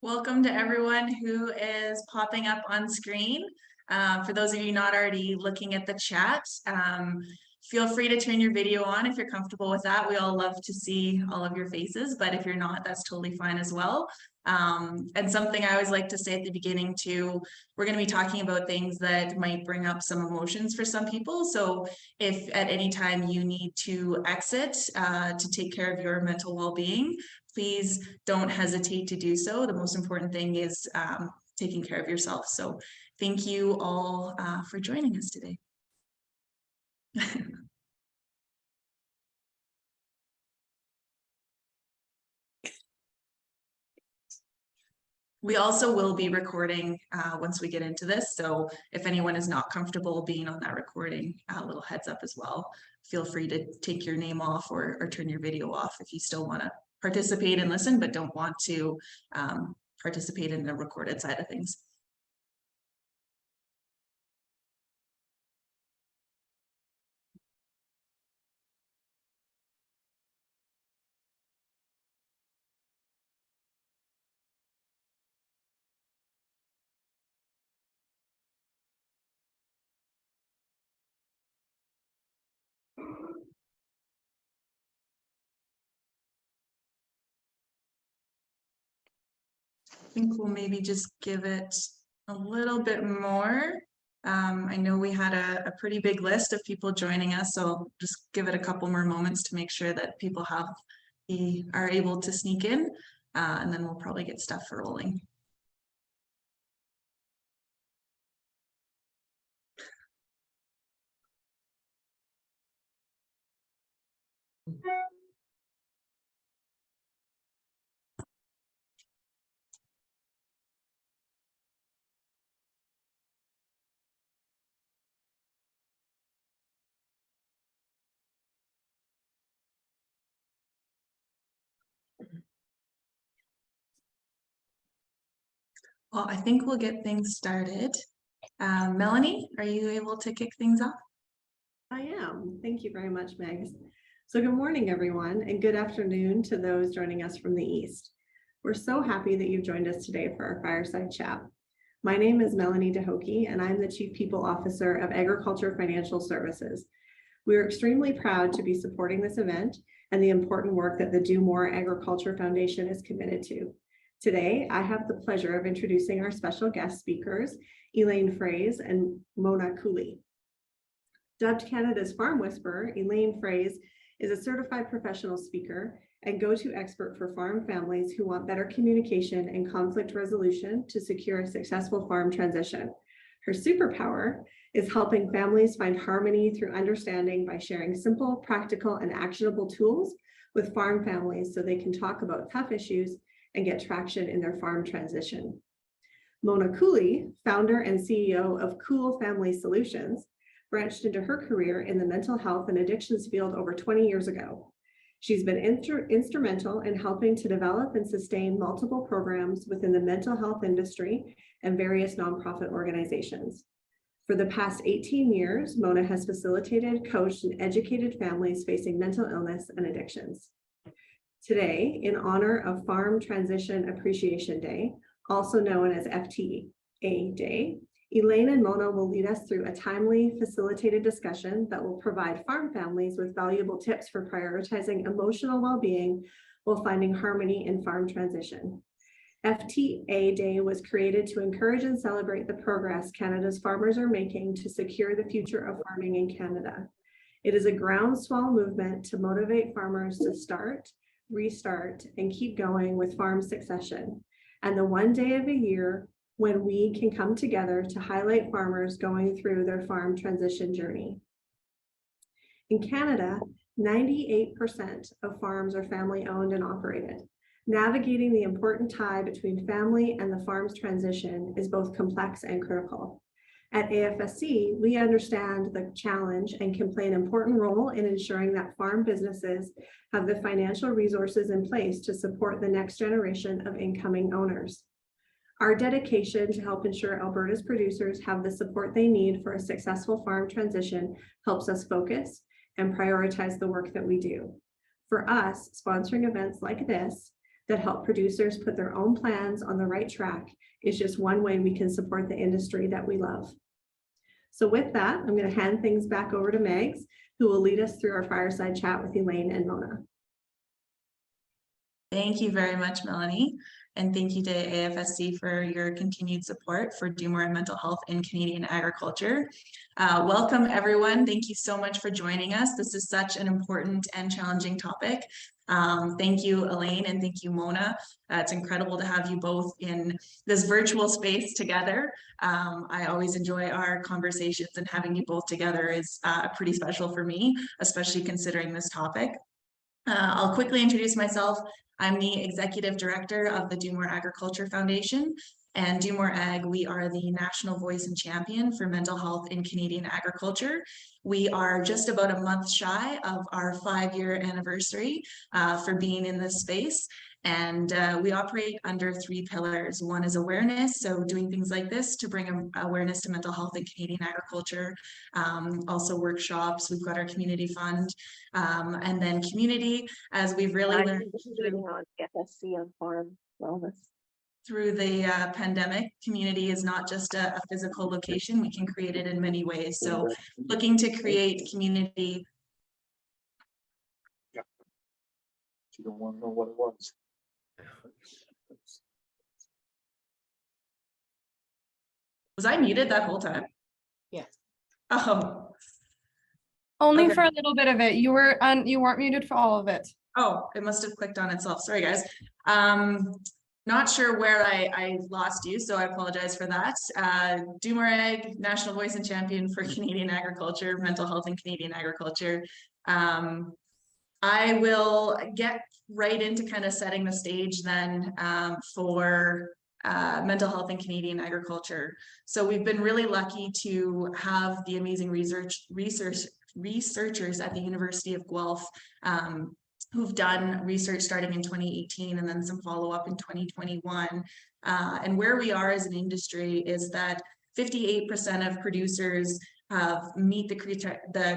Welcome to everyone who is popping up on screen. For those of you not already looking at the chat, feel free to turn your video on if you're comfortable with that. We all love to see all of your faces, but if you're not, that's totally fine as well. And something I always like to say at the beginning too, we're going to be talking about things that might bring up some emotions for some people. So if at any time you need to exit to take care of your mental well-being, please don't hesitate to do so. The most important thing is taking care of yourself. So thank you all for joining us today. We also will be recording once we get into this. So if anyone is not comfortable being on that recording, a little heads up as well. Feel free to take your name off or turn your video off if you still want to participate and listen, but don't want to participate in the recorded side of things. I think we'll maybe just give it a little bit more. I know we had a pretty big list of people joining us, so I'll just give it a couple more moments to make sure that people are able to sneak in, and then we'll probably get stuff rolling. Well, I think we'll get things started. Melanie, are you able to kick things off? I am. Thank you very much, Megz. So good morning, everyone, and good afternoon to those joining us from the East. We're so happy that you've joined us today for our fireside chat. My name is Melanie DeHoke, and I'm the Chief People Officer of Agriculture Financial Services. We are extremely proud to be supporting this event and the important work that the Do More Agriculture Foundation is committed to. Today, I have the pleasure of introducing our special guest speakers, Elaine Froese and Mona Cooley. Dubbed Canada's Farm Whisperer, Elaine Froese is a certified professional speaker and go-to expert for farm families who want better communication and conflict resolution to secure a successful farm transition. Her superpower is helping families find harmony through understanding by sharing simple, practical, and actionable tools with farm families so they can talk about tough issues and get traction in their farm transition. Mona Cooley, founder and CEO of Cool Family Solutions, branched into her career in the mental health and addictions field over 20 years ago. She's been instrumental in helping to develop and sustain multiple programs within the mental health industry and various nonprofit organizations. For the past 18 years, Mona has facilitated, coached, and educated families facing mental illness and addictions. Today, in honor of Farm Transition Appreciation Day, also known as FTA Day, Elaine and Mona will lead us through a timely, facilitated discussion that will provide farm families with valuable tips for prioritizing emotional well-being while finding harmony in farm transition. FTA Day was created to encourage and celebrate the progress Canada's farmers are making to secure the future of farming in Canada. It is a groundswell movement to motivate farmers to start, restart, and keep going with farm succession, and the one day of the year when we can come together to highlight farmers going through their farm transition journey. In Canada, 98% of farms are family owned and operated. Navigating the important tie between family and the farm's transition is both complex and critical. At AFSC, we understand the challenge and can play an important role in ensuring that farm businesses have the financial resources in place to support the next generation of incoming owners. Our dedication to help ensure Alberta's producers have the support they need for a successful farm transition helps us focus and prioritize the work that we do. For us, sponsoring events like this that help producers put their own plans on the right track is just one way we can support the industry that we love. So with that, I'm going to hand things back over to Megz, who will lead us through our fireside chat with Elaine and Mona. Thank you very much, Melanie. And thank you to AFSC for your continued support for Do More and Mental Health in Canadian Agriculture. Welcome, everyone. Thank you so much for joining us. This is such an important and challenging topic. Thank you, Elaine, and thank you, Mona. It's incredible to have you both in this virtual space together. I always enjoy our conversations, and having you both together is pretty special for me, especially considering this topic. I'll quickly introduce myself. I'm the Executive Director of the Do More Agriculture Foundation, and Do More Ag, we are the national voice and champion for mental health in Canadian agriculture. We are just about a month shy of our 5-year anniversary for being in this space. And we operate under 3 pillars. One is awareness, so doing things like this to bring awareness to mental health in Canadian agriculture. Also workshops, we've got our community fund, and then community, as we've really learned on FSC on farm wellness. Through the pandemic. Community is not just a physical location, we can create it in many ways. So looking to create community. Yeah. You don't want to know what it was. Was I muted that whole time? Yes. Oh. Only Okay. for a little bit of it. You weren't muted for all of it. Oh, it must have clicked on itself. Sorry, guys. Not sure where I lost you, so I apologize for that. Do More Ag, national voice and champion for Canadian agriculture, mental health in Canadian agriculture. I will get right into kind of setting the stage then for mental health in Canadian agriculture. So we've been really lucky to have the amazing researchers at the University of Guelph who've done research starting in 2018 and then some follow-up in 2021. And where we are as an industry is that 58% of producers meet the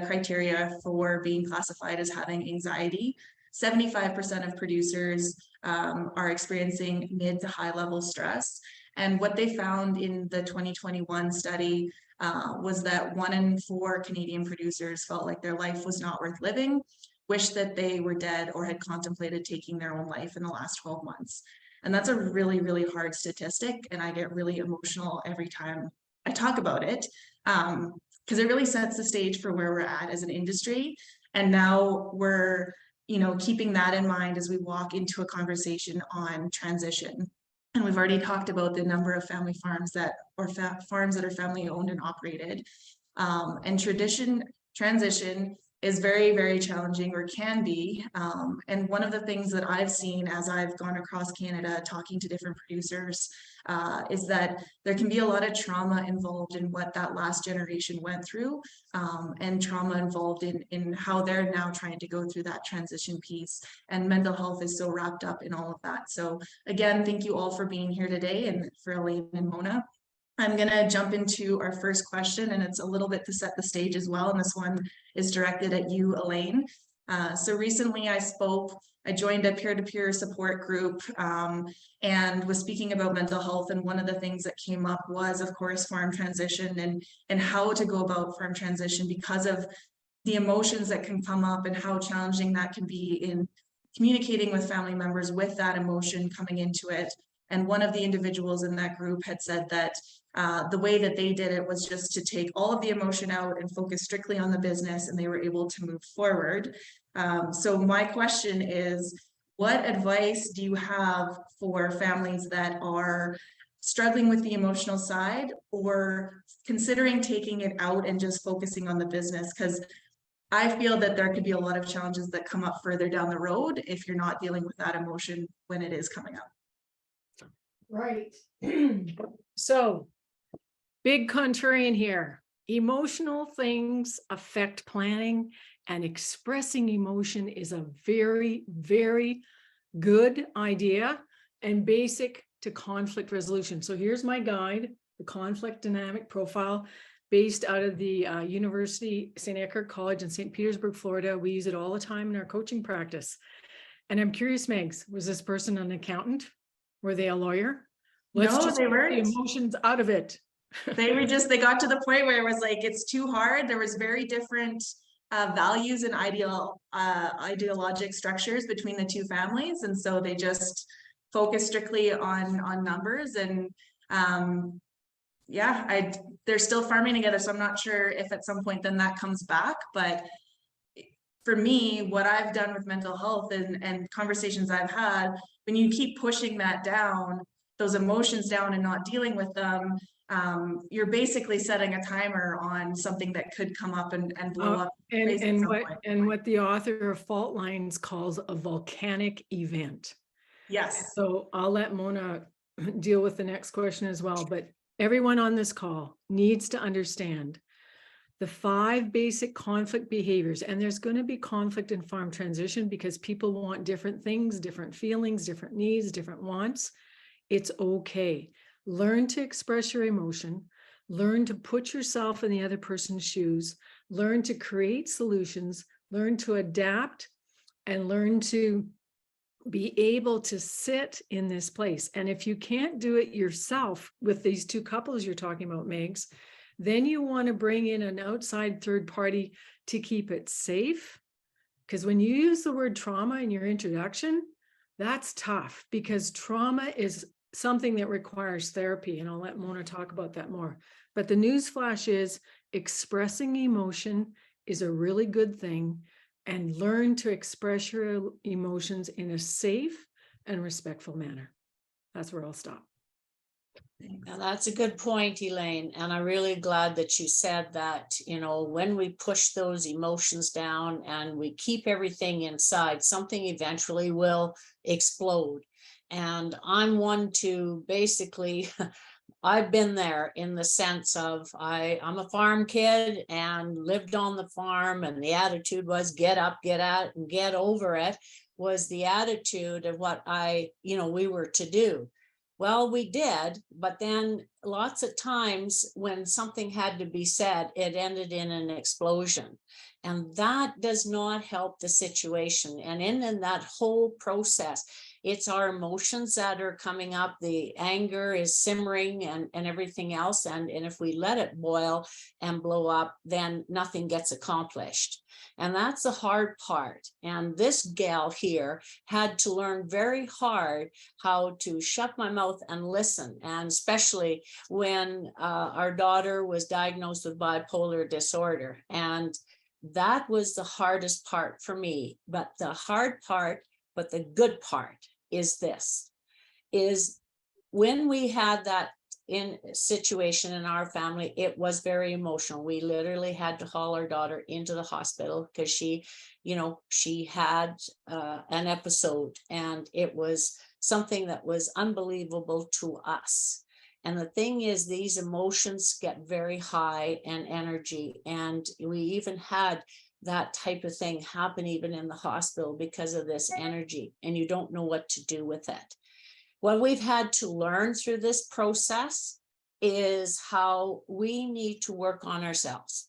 criteria for being classified as having anxiety. 75% of producers are experiencing mid to high level stress. And what they found in the 2021 study was that 1 in 4 Canadian producers felt like their life was not worth living, wished that they were dead, or had contemplated taking their own life in the last 12 months. And that's a really, really hard statistic. And I get really emotional every time I talk about it, because it really sets the stage for where we're at as an industry. And now we're, keeping that in mind as we walk into a conversation on transition. And we've already talked about the number of family farms farms that are family owned and operated. And transition is very, very challenging, or can be. And one of the things that I've seen as I've gone across Canada talking to different producers is that there can be a lot of trauma involved in what that last generation went through, and trauma involved in how they're now trying to go through that transition piece. And mental health is so wrapped up in all of that. So again, thank you all for being here today, and for Elaine and Mona. I'm going to jump into our first question, and it's a little bit to set the stage as well. And this one is directed at you, Elaine. So recently I joined a peer-to-peer support group and was speaking about mental health. And one of the things that came up was, of course, farm transition and how to go about farm transition, because of the emotions that can come up and how challenging that can be in communicating with family members with that emotion coming into it. And one of the individuals in that group had said that the way that they did it was just to take all of the emotion out and focus strictly on the business, and they were able to move forward. So my question is, what advice do you have for families that are struggling with the emotional side, or considering taking it out and just focusing on the business? Because I feel that there could be a lot of challenges that come up further down the road if you're not dealing with that emotion when it is coming up. Right. So, big contrarian here. Emotional things affect planning, and expressing emotion is a very, very good idea and basic to conflict resolution. So here's my guide, the conflict dynamic profile, based out of the University St. Eckhart College in St. Petersburg, Florida. We use it all the time in our coaching practice. And I'm curious, Megz, was this person an accountant? Were they a lawyer? No, just they get the weren't. emotions out of it. They got to the point where it was like, it's too hard. There was very different values and ideologic structures between the two families. And so they just focused strictly on numbers. And yeah, they're still farming together. So I'm not sure if at some point then that comes back. But for me, what I've done with mental health and conversations I've had, when you keep pushing that down, those emotions down and not dealing with them, you're basically setting a timer on something that could come up and blow up. And what the author of Fault Lines calls a volcanic event. Yes. So I'll let Mona deal with the next question as well, but everyone on this call needs to understand the 5 basic conflict behaviors. And there's going to be conflict in farm transition because people want different things, different feelings, different needs, different wants. It's okay. Learn to express your emotion, learn to put yourself in the other person's shoes, learn to create solutions, learn to adapt, and learn to be able to sit in this place. And if you can't do it yourself with these 2 couples you're talking about, Megz, then you want to bring in an outside third party to keep it safe. Because when you use the word trauma in your introduction, that's tough because trauma is something that requires therapy. And I'll let Mona talk about that more. But the newsflash is expressing emotion is a really good thing, and learn to express your emotions in a safe and respectful manner. That's where I'll stop. Now, that's a good point, Elaine. And I'm really glad that you said that, when we push those emotions down and we keep everything inside, something eventually will explode. And I'm one to basically, I've been there in the sense of I'm a farm kid and lived on the farm, and the attitude was get up, get out, and get over it was the attitude of what we were to do. Well, we did, but then lots of times when something had to be said, it ended in an explosion. And that does not help the situation. And in that whole process, it's our emotions that are coming up. The anger is simmering and everything else. And if we let it boil and blow up, then nothing gets accomplished. And that's the hard part. And this gal here had to learn very hard how to shut my mouth and listen. And especially when our daughter was diagnosed with bipolar disorder. And that was the hardest part for me. But the hard part, but the good part is this, is when we had that situation in our family, it was very emotional. We literally had to haul our daughter into the hospital because she had an episode, and it was something that was unbelievable to us. And the thing is, these emotions get very high in energy, and we even had that type of thing happen even in the hospital because of this energy, and you don't know what to do with it. What we've had to learn through this process is how we need to work on ourselves.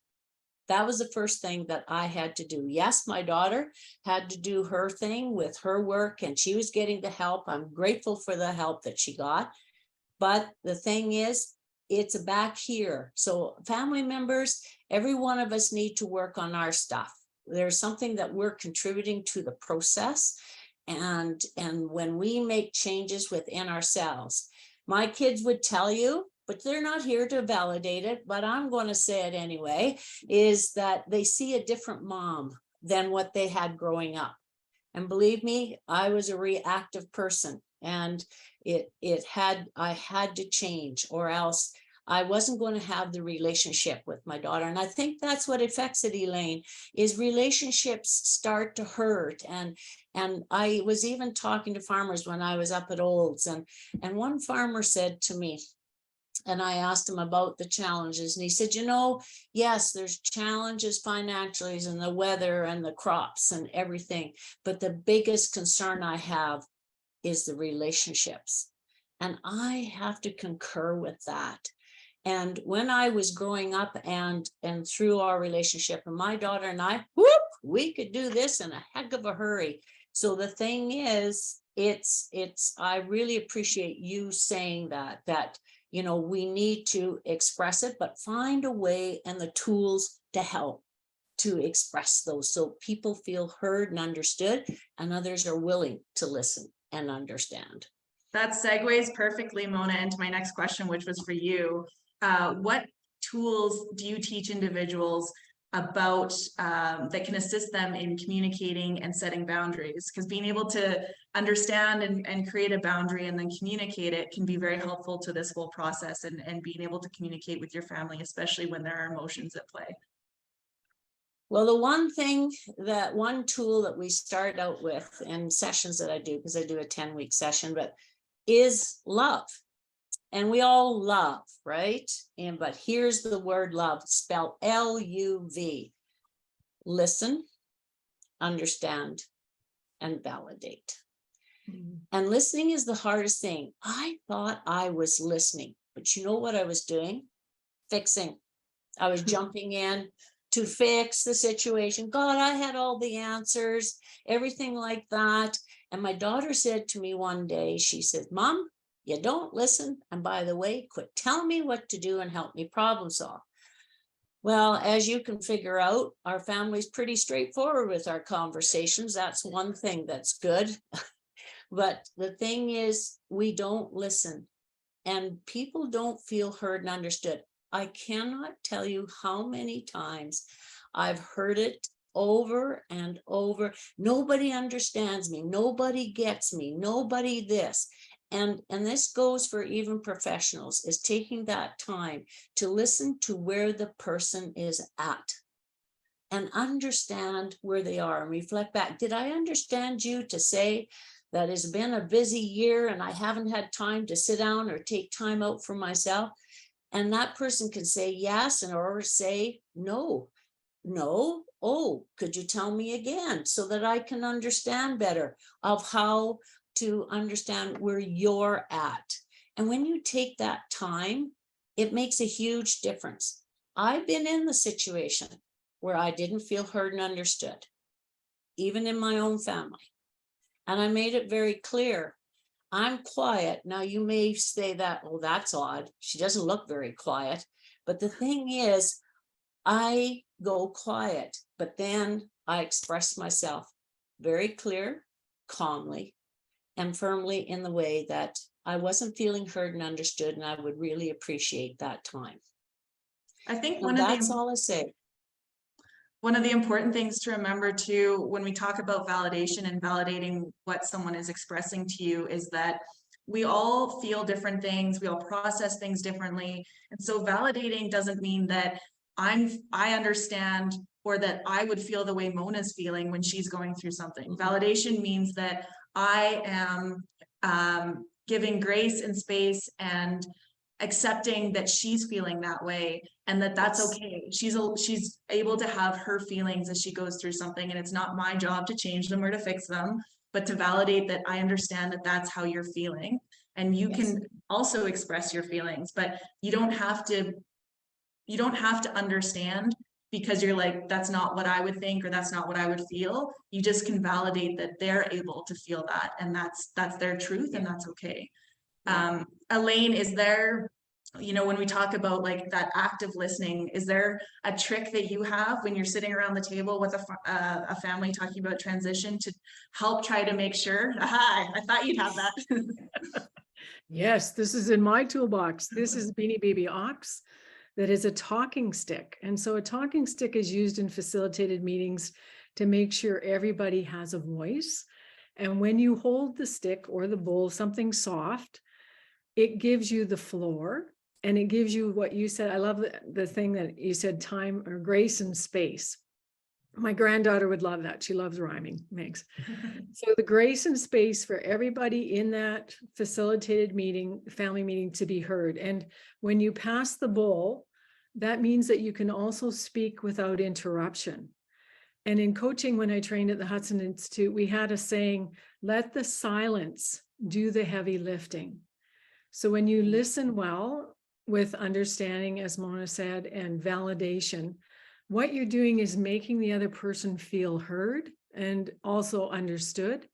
That was the first thing that I had to do. Yes, my daughter had to do her thing with her work, and she was getting the help. I'm grateful for the help that she got. But the thing is, it's back here. So family members, every one of us need to work on our stuff. There's something that we're contributing to the process. And when we make changes within ourselves, my kids would tell you, but they're not here to validate it, but I'm going to say it anyway, is that they see a different mom than what they had growing up. And believe me, I was a reactive person, and I had to change, or else I wasn't going to have the relationship with my daughter. And I think that's what affects it, Elaine, is relationships start to hurt. And I was even talking to farmers when I was up at Olds, and one farmer said to me, and I asked him about the challenges, and he said, yes, there's challenges financially and the weather and the crops and everything, but the biggest concern I have is the relationships. And I have to concur with that. And when I was growing up and through our relationship, and my daughter and I, we could do this in a heck of a hurry. So the thing is, I really appreciate you saying that, you know, we need to express it, but find a way and the tools to help to express those so people feel heard and understood, and others are willing to listen and understand. That segues perfectly, Mona, into my next question, which was for you. What tools do you teach individuals about that can assist them in communicating and setting boundaries? Because being able to understand and create a boundary and then communicate it can be very helpful to this whole process and being able to communicate with your family, especially when there are emotions at play. Well, the one tool that we start out with in sessions that I do, because I do a 10-week session, but is love. And we all love, right? But here's the word love, spelled L-U-V. Listen, understand, and validate. And listening is the hardest thing. I thought I was listening, but you know what I was doing? Fixing. I was jumping in to fix the situation. God, I had all the answers, everything like that. And my daughter said to me one day, she said, Mom, you don't listen. And by the way, quit telling me what to do and help me problem solve. Well, as you can figure out, our family's pretty straightforward with our conversations. That's one thing that's good. But the thing is, we don't listen and people don't feel heard and understood. I cannot tell you how many times I've heard it over and over. Nobody understands me. Nobody gets me. Nobody this. And this goes for even professionals, is taking that time to listen to where the person is at and understand where they are and reflect back. Did I understand you to say that it's been a busy year and I haven't had time to sit down or take time out for myself? And that person can say yes, and or say no. Oh, could you tell me again so that I can understand better of how to understand where you're at? And when you take that time, it makes a huge difference. I've been in the situation where I didn't feel heard and understood, even in my own family. And I made it very clear, I'm quiet. Now you may say that, oh, that's odd. She doesn't look very quiet. But the thing is, I go quiet, but then I express myself very clear, calmly, and firmly in the way that I wasn't feeling heard and understood, and I would really appreciate that time. I think And that's all I say. One of the important things to remember too, when we talk about validation and validating what someone is expressing to you, is that we all feel different things, we all process things differently. And so validating doesn't mean that I understand, or that I would feel the way Mona's feeling when she's going through something. Validation means that I am giving grace and space and accepting that she's feeling that way, and that's okay. She's able to have her feelings as she goes through something, and it's not my job to change them or to fix them, but to validate that I understand that that's how you're feeling, and you can also express your feelings, but you don't have to understand because you're like, that's not what I would think, or that's not what I would feel. You just can validate that they're able to feel that, and that's their truth, and that's okay. Elaine, is there, when we talk about like that active listening, is there a trick that you have when you're sitting around the table with a family talking about transition to help try to make sure? Aha, I thought you'd have that. Yes, this is in my toolbox. This is Beanie Baby Ox. That is a talking stick. And so a talking stick is used in facilitated meetings to make sure everybody has a voice. And when you hold the stick or the bowl, something soft, it gives you the floor, and it gives you what you said. I love the thing that you said, time or grace and space. My granddaughter would love that. She loves rhyming, Megz. So the grace and space for everybody in that facilitated meeting, family meeting, to be heard. And when you pass the bowl, that means that you can also speak without interruption. And in coaching, when I trained at the Hudson Institute, we had a saying, let the silence do the heavy lifting. So when you listen well with understanding, as Mona said, and validation, what you're doing is making the other person feel heard and also understood.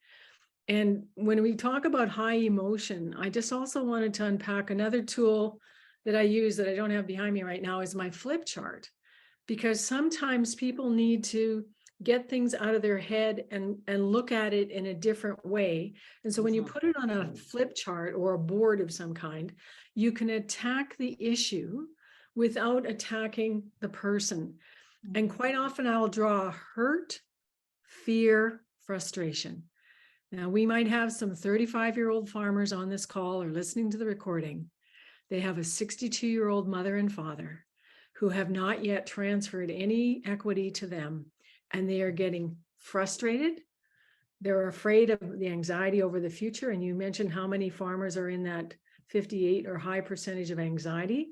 And when we talk about high emotion, I just also wanted to unpack another tool that I use that I don't have behind me right now is my flip chart, because sometimes people need to get things out of their head and look at it in a different way. And so when you put it on a flip chart or a board of some kind, you can attack the issue without attacking the person. And quite often I'll draw hurt, fear, frustration. Now, we might have some 35-year-old farmers on this call or listening to the recording. They have a 62-year-old mother and father who have not yet transferred any equity to them, and they are getting frustrated. They're afraid of the anxiety over the future. And you mentioned how many farmers are in that 58 or high percentage of anxiety.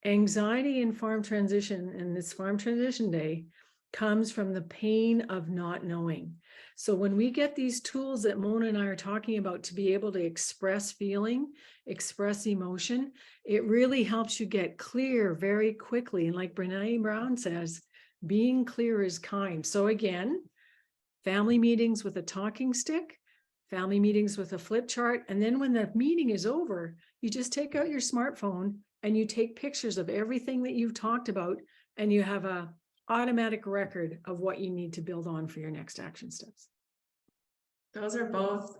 Anxiety in farm transition, and this farm transition day, comes from the pain of not knowing. So when we get these tools that Mona and I are talking about to be able to express feeling, express emotion, it really helps you get clear very quickly. And like Brene Brown says, being clear is kind. So again, family meetings with a talking stick, family meetings with a flip chart. And then when the meeting is over, you just take out your smartphone and you take pictures of everything that you've talked about, and you have a automatic record of what you need to build on for your next action steps. Those are both,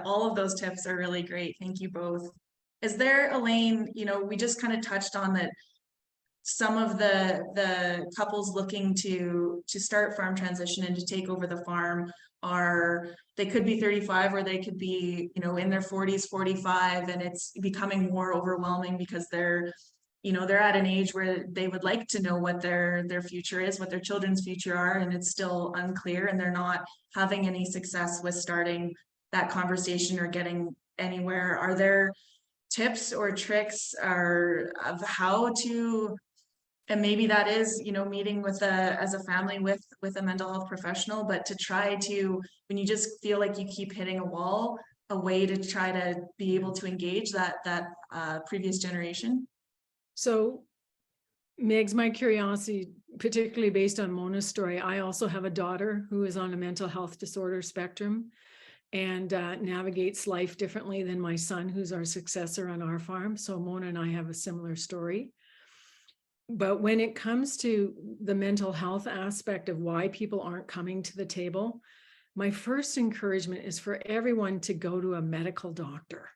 all of those tips are really great. Thank you both. Is there, Elaine, we just kind of touched on that some of the couples looking to start farm transition and to take over the farm they could be 35 or they could be, in their 40s, 45, and it's becoming more overwhelming because they're at an age where they would like to know what their future is, what their children's future are, and it's still unclear, and they're not having any success with starting that conversation or getting anywhere. Are there tips or tricks of how to, and maybe that is, meeting as a family with a mental health professional, but to try to, when you just feel like you keep hitting a wall, a way to try to be able to engage that previous generation? So, Megz, my curiosity, particularly based on Mona's story, I also have a daughter who is on a mental health disorder spectrum and navigates life differently than my son, who's our successor on our farm. So Mona and I have a similar story. But when it comes to the mental health aspect of why people aren't coming to the table, my first encouragement is for everyone to go to a medical doctor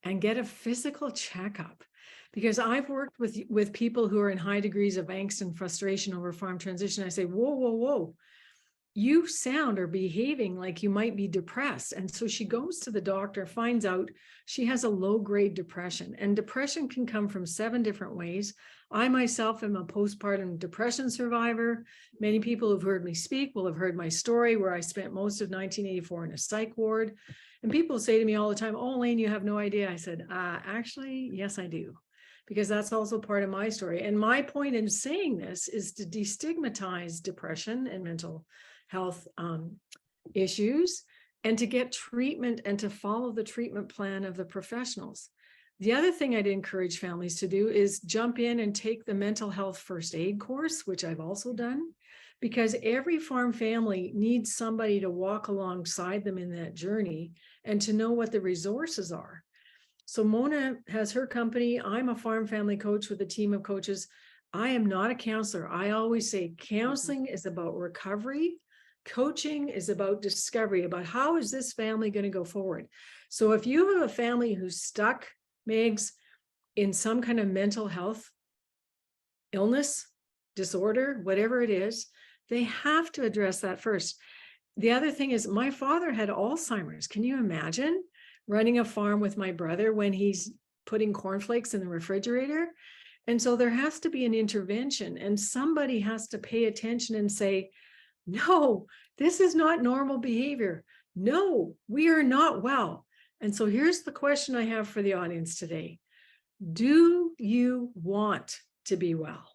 and get a physical checkup. Because I've worked with people who are in high degrees of angst and frustration over farm transition. I say, whoa, whoa, whoa, you sound or behaving like you might be depressed. And so she goes to the doctor, finds out she has a low-grade depression. And depression can come from 7 different ways. I myself am a postpartum depression survivor. Many people who've heard me speak will have heard my story where I spent most of 1984 in a psych ward. And people say to me all the time, oh, Elaine, you have no idea. I said, actually, yes, I do. Because that's also part of my story. And my point in saying this is to destigmatize depression and mental health issues, and to get treatment and to follow the treatment plan of the professionals. The other thing I'd encourage families to do is jump in and take the mental health first aid course, which I've also done, because every farm family needs somebody to walk alongside them in that journey and to know what the resources are. So Mona has her company. I'm a farm family coach with a team of coaches. I am not a counselor. I always say counseling is about recovery. Coaching is about discovery, about how is this family going to go forward. So if you have a family who's stuck, Megz, in some kind of mental health illness, disorder, whatever it is, they have to address that first. The other thing is my father had Alzheimer's. Can you imagine running a farm with my brother when he's putting cornflakes in the refrigerator? And so there has to be an intervention, and somebody has to pay attention and say, no, this is not normal behavior. No, we are not well. And so here's the question I have for the audience today. Do you want to be well?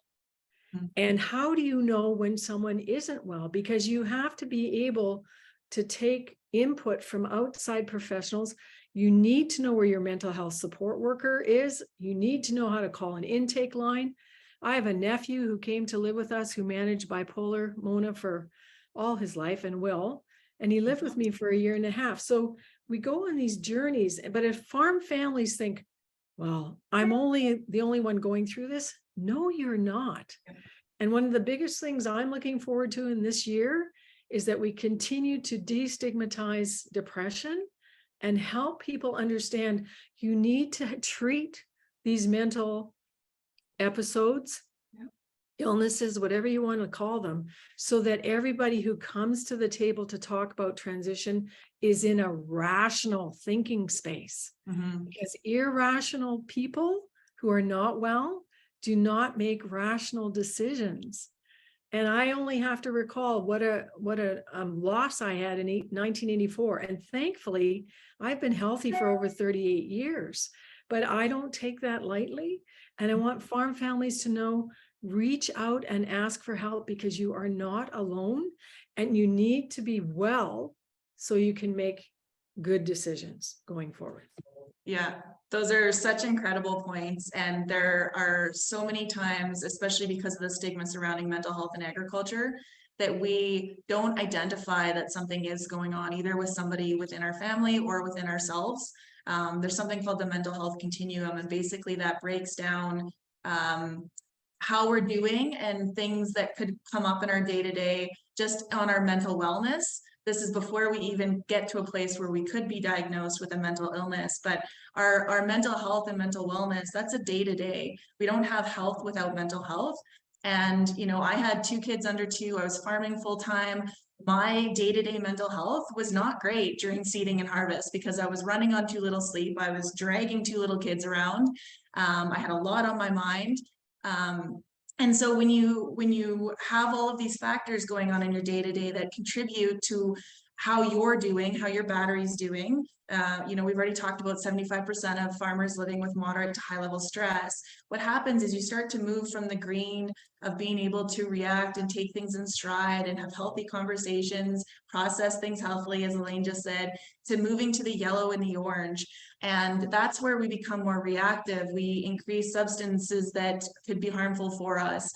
And how do you know when someone isn't well? Because you have to be able to take input from outside professionals. You need to know where your mental health support worker is. You need to know how to call an intake line. I have a nephew who came to live with us who managed bipolar, Mona, for all his life and will. and he lived with me for a year and a half. So we go on these journeys, but if farm families think, well, I'm the only one going through this. No, you're not. And one of the biggest things I'm looking forward to in this year is that we continue to destigmatize depression and help people understand you need to treat these mental episodes, illnesses, whatever you want to call them, so that everybody who comes to the table to talk about transition is in a rational thinking space. Because irrational people who are not well do not make rational decisions. And I only have to recall what a loss I had in 1984. And thankfully, I've been healthy for over 38 years, but I don't take that lightly. And I want farm families to know, reach out and ask for help, because you are not alone and you need to be well so you can make good decisions going forward. Yeah, those are such incredible points. And there are so many times, especially because of the stigma surrounding mental health in agriculture, that we don't identify that something is going on either with somebody within our family or within ourselves. There's something called the mental health continuum, and basically that breaks down how we're doing and things that could come up in our day-to-day just on our mental wellness. This is before we even get to a place where we could be diagnosed with a mental illness, but our mental health and mental wellness, that's a day-to-day. We don't have health without mental health. And, you know, I had 2 kids under 2, I was farming full-time. My day-to-day mental health was not great during seeding and harvest because I was running on too little sleep. I was dragging 2 little kids around. I had a lot on my mind. And so when you have all of these factors going on in your day-to-day that contribute to how you're doing, how your battery's doing, you know, we've already talked about 75% of farmers living with moderate to high level stress. What happens is you start to move from the green of being able to react and take things in stride and have healthy conversations, process things healthily, as Elaine just said, to moving to the yellow and the orange. And that's where we become more reactive. We increase substances that could be harmful for us.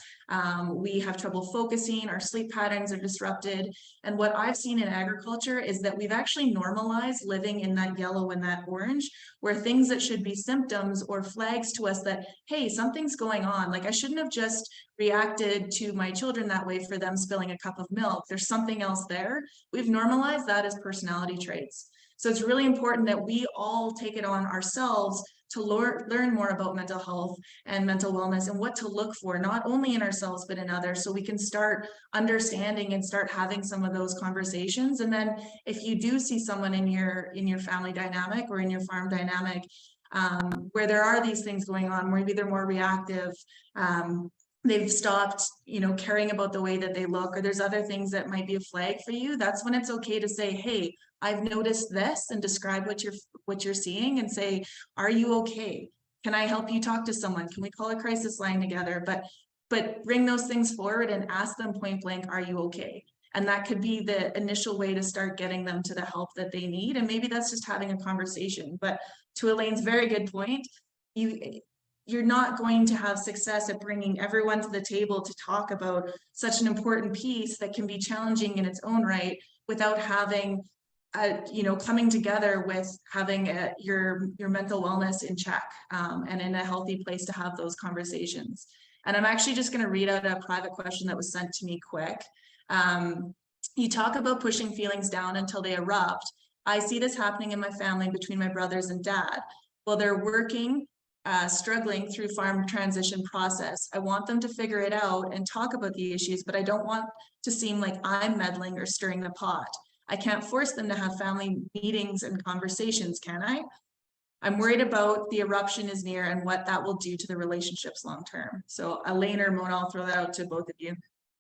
We have trouble focusing, our sleep patterns are disrupted. And what I've seen in agriculture is that we've actually normalized living in that yellow and that orange, where things that should be symptoms or flags to us that, hey, something's going on. Like I shouldn't have just reacted to my children that way for them spilling a cup of milk. There's something else there. We've normalized that as personality traits. So it's really important that we all take it on ourselves to learn more about mental health and mental wellness and what to look for, not only in ourselves, but in others, so we can start understanding and start having some of those conversations. And then if you do see someone in your family dynamic or in your farm dynamic, where there are these things going on, maybe they're more reactive, they've stopped, you know, caring about the way that they look, or there's other things that might be a flag for you, that's when it's okay to say, hey, I've noticed this, and describe what you're seeing and say, are you okay? Can I help you talk to someone? Can we call a crisis line together? But bring those things forward and ask them point blank, are you okay? And that could be the initial way to start getting them to the help that they need. And maybe that's just having a conversation. But to Elaine's very good point, you're not going to have success at bringing everyone to the table to talk about such an important piece that can be challenging in its own right without having you know, coming together with having your mental wellness in check and in a healthy place to have those conversations. And I'm actually just going to read out a private question that was sent to me quick. You talk about pushing feelings down until they erupt. I see this happening in my family between my brothers and dad. While they're working, struggling through farm transition process. I want them to figure it out and talk about the issues, but I don't want to seem like I'm meddling or stirring the pot. I can't force them to have family meetings and conversations, can I? I'm worried about the eruption is near and what that will do to the relationships long term. So Elaine or Mona, I'll throw that out to both of you.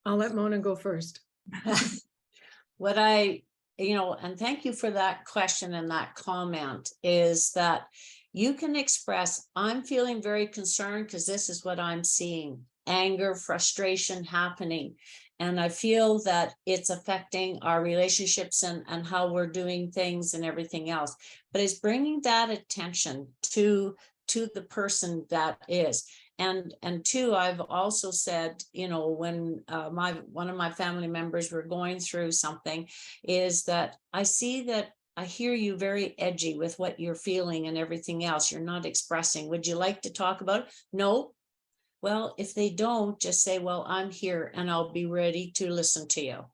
I'll let Mona go first. And thank you for that question and that comment, is that you can express, I'm feeling very concerned because this is what I'm seeing, anger, frustration happening. And I feel that it's affecting our relationships and how we're doing things and everything else. But it's bringing that attention to the person that is. And two, I've also said, when one of my family members were going through something, is that I hear you very edgy with what you're feeling and everything else. You're not expressing. Would you like to talk about it? No. Well, if they don't, just say, well, I'm here and I'll be ready to listen to you.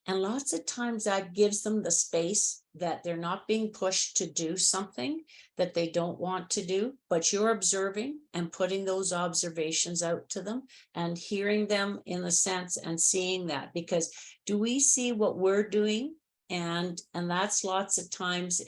And lots of times that gives them the space that they're not being pushed to do something that they don't want to do, but you're observing and putting those observations out to them and hearing them in the sense and seeing that, because do we see what we're doing? And that's lots of times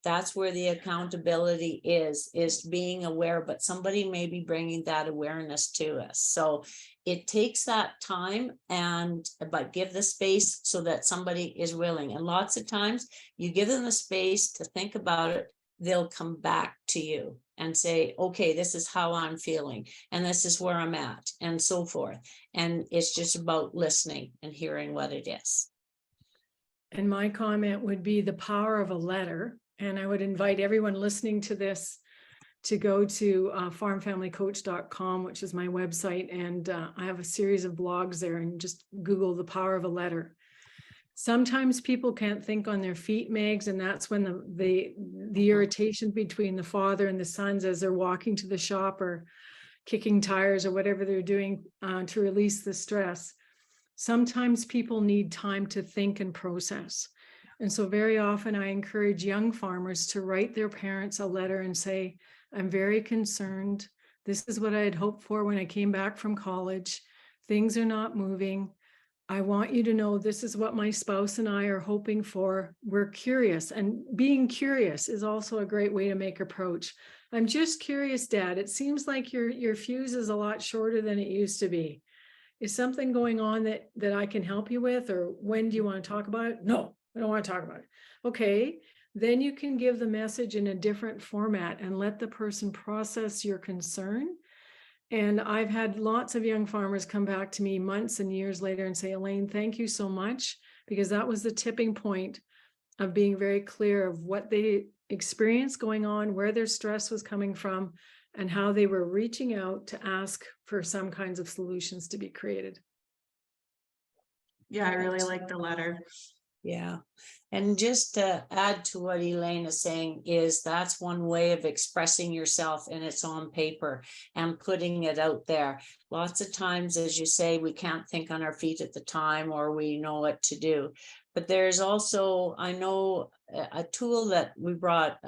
that's where the accountability is being aware, but somebody may be bringing that awareness to us. So it takes that time, but give the space so that somebody is willing. And lots of times you give them the space to think about it, they'll come back to you and say, okay, this is how I'm feeling, and this is where I'm at, and so forth. And it's just about listening and hearing what it is. And my comment would be the power of a letter. And I would invite everyone listening to this to go to farmfamilycoach.com, which is my website. And I have a series of blogs there, and just Google the power of a letter. Sometimes people can't think on their feet, Megz, and that's when the irritation between the father and the sons as they're walking to the shop or kicking tires or whatever they're doing to release the stress. Sometimes people need time to think and process. And so very often I encourage young farmers to write their parents a letter and say, I'm very concerned. This is what I had hoped for when I came back from college. Things are not moving. I want you to know this is what my spouse and I are hoping for. We're curious, and being curious is also a great way to make approach. I'm just curious, Dad. It seems like your fuse is a lot shorter than it used to be. Is something going on that I can help you with? Or when do you want to talk about it? No, I don't want to talk about it. Okay, then you can give the message in a different format and let the person process your concern. And I've had lots of young farmers come back to me months and years later and say, Elaine, thank you so much, because that was the tipping point of being very clear of what they experienced going on, where their stress was coming from, and how they were reaching out to ask for some kinds of solutions to be created. Yeah, I really like the letter. Yeah. And just to add to what Elaine is saying, is that's one way of expressing yourself, and it's on paper and putting it out there. Lots of times, as you say, we can't think on our feet at the time, or we know what to do. But there's also, I know, a tool that we brought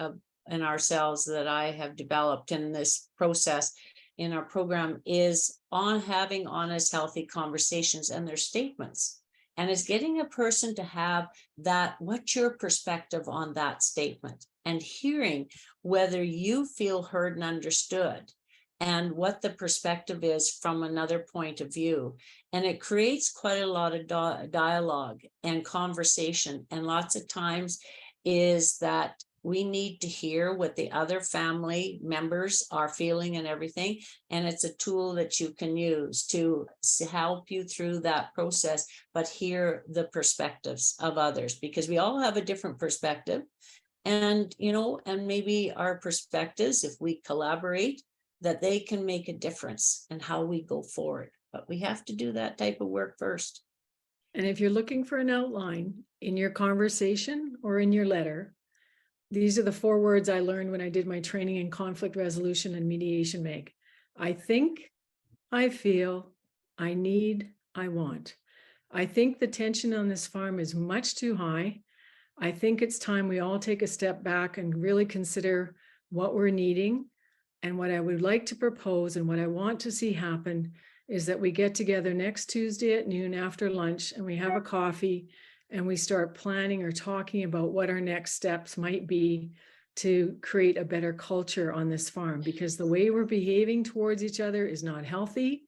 in ourselves that I have developed in this process in our program is on having honest, healthy conversations and their statements. And it's getting a person to have that, what's your perspective on that statement, and hearing whether you feel heard and understood and what the perspective is from another point of view. And it creates quite a lot of dialogue and conversation. And lots of times is that we need to hear what the other family members are feeling and everything. And it's a tool that you can use to help you through that process, but hear the perspectives of others, because we all have a different perspective. And, and maybe our perspectives, if we collaborate, that they can make a difference in how we go forward. But we have to do that type of work first. And if you're looking for an outline in your conversation or in your letter, these are the 4 words I learned when I did my training in conflict resolution and mediation, Meg. I think, I feel, I need, I want. I think the tension on this farm is much too high. I think it's time we all take a step back and really consider what we're needing. And what I would like to propose and what I want to see happen is that we get together next Tuesday at noon after lunch and we have a coffee and we start planning or talking about what our next steps might be to create a better culture on this farm, because the way we're behaving towards each other is not healthy.